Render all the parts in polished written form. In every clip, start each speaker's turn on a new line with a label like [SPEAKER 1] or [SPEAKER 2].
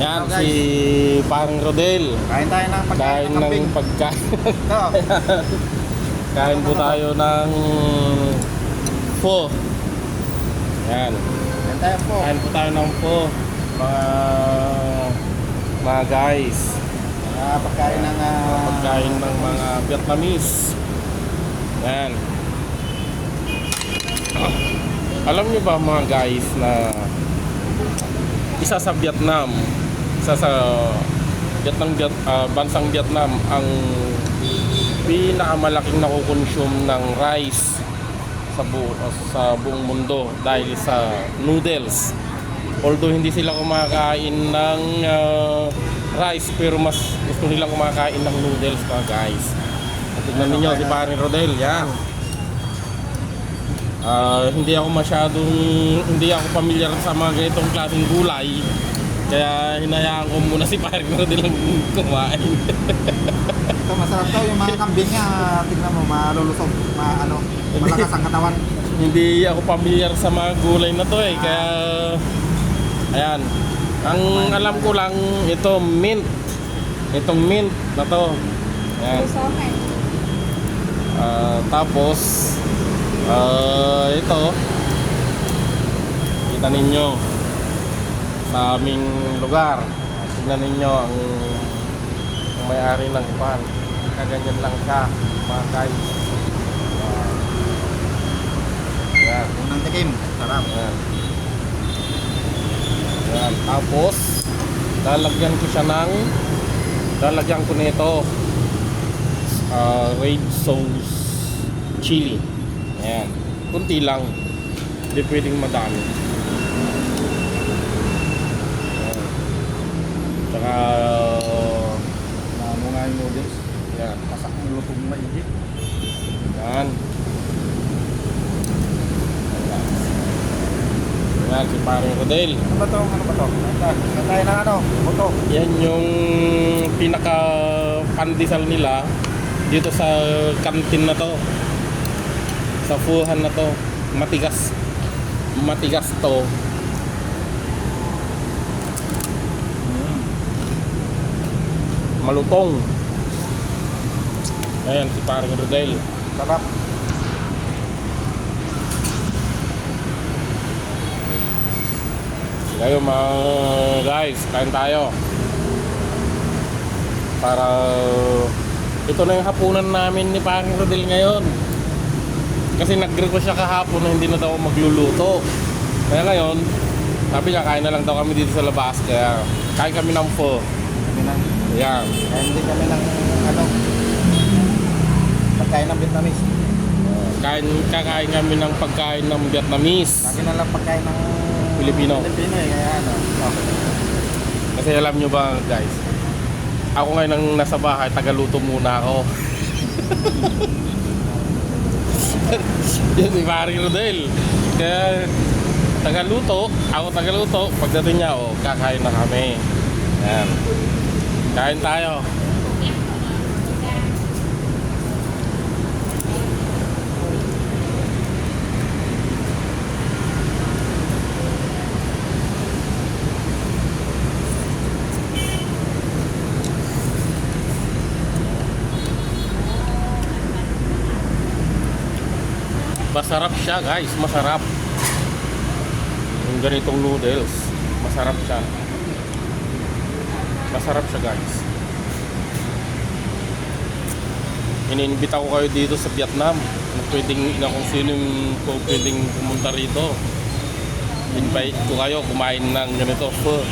[SPEAKER 1] Yan,
[SPEAKER 2] Hello, guys.
[SPEAKER 1] si Parang Rodel.
[SPEAKER 2] Kain tayo ng pagkain
[SPEAKER 1] Kain
[SPEAKER 2] ng kambing.
[SPEAKER 1] ng pagkain.
[SPEAKER 2] Ito.
[SPEAKER 1] Kain po tayo ng pho. Yan.
[SPEAKER 2] Kain tayo po.
[SPEAKER 1] Kain po tayo ng pho. Mga guys.
[SPEAKER 2] Pagkain ng
[SPEAKER 1] Pagkain ng mga Vietnamese. Yan. Alam niyo ba mga guys na isa sa Vietnam, bansang Vietnam ang pinakamalaking nakukonsume ng rice sa buong mundo dahil sa noodles. Although hindi sila kumakain ng rice, pero mas gusto nilang kumakain ng noodles mga guys. Tignan niyo si Paring Rodel, yan. Hindi ako familiar sa mga ganitong klaseng gulay. Kaya hinayaan ko muna si Paring Rodel lang kumain.
[SPEAKER 2] Ito masarap daw yung mga kambing niya. Tingnan mo, malulusog, malakas ang katawan.
[SPEAKER 1] Hindi ako familiar sa mga gulay na to eh. Kaya ayan. Ang alam ko lang ito mint. Itong mint na to. Ayan. Tapos ito kita ninyo sa aming lugar. Tignan ninyo ang may-ari ng ipan. Kaganyan lang siya mga guys. Yan.
[SPEAKER 2] Unang tikim, sarap.
[SPEAKER 1] Yan. Yan. Tapos lalagyan ko nito red sauce chili. Ayan. Kunti lang. Hindi pwedeng madami. Ayan. Tsaka
[SPEAKER 2] Namo nga yung noodles.
[SPEAKER 1] yan.
[SPEAKER 2] Masak ng lutong maigit.
[SPEAKER 1] Yan. Yan si Paring Rodel.
[SPEAKER 2] Ano ba to? Kain tayo ng buto.
[SPEAKER 1] Yan yung pinaka pandesal nila dito sa kantin na to. Sa fuhan na to. Matigas to. Malutong. Ayan si Paring Rodel.
[SPEAKER 2] Sarap.
[SPEAKER 1] Kayo mga guys, kain tayo. Para ito na yung hapunan namin ni Paring Rodel ngayon. Kasi nag-request siya kahapon na hindi na daw magluluto. Kaya ngayon, sabi niya kain na lang daw kami dito sa labas. Kaya kain kami ng pho.
[SPEAKER 2] Kami na.
[SPEAKER 1] Ayan.
[SPEAKER 2] Kain din kami ng pagkain ng Vietnamese.
[SPEAKER 1] Kakain kami ng pagkain ng Vietnamese.
[SPEAKER 2] Lagi na lang pagkain ng
[SPEAKER 1] Pilipino.
[SPEAKER 2] Pilipino eh, kaya okay.
[SPEAKER 1] Kasi alam nyo ba guys, ako ngayon ang nasa bahay, tagaluto muna ako. Yan si Paring Rodel. Kaya ako tagaluto. Pagdating niya, kakain na kami. Yan. Kain tayo. Masarap siya guys, masarap. Yung ganitong noodles, masarap siya. Masarap siya guys. Iniimbita ko kayo dito sa Vietnam na kung sino pwedeng pumunta rito. Invite ko kayo kumain ng ganito pho.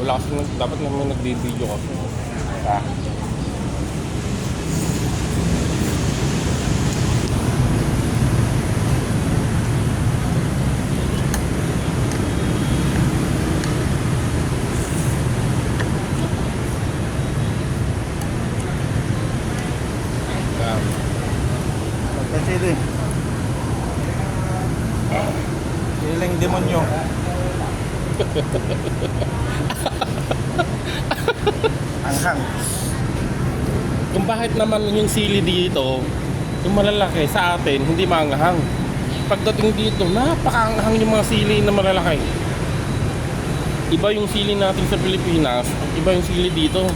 [SPEAKER 1] Wala kasi dapat naman nagbi-video kasi.
[SPEAKER 2] Chili. Siling demonyo. Anghang.
[SPEAKER 1] Kung bakit naman yung sili dito, yung malalaki sa atin, hindi maanghang. Pagdating dito, napakaanghang yung mga sili na malalaki. Iba yung sili natin sa Pilipinas, iba yung sili dito.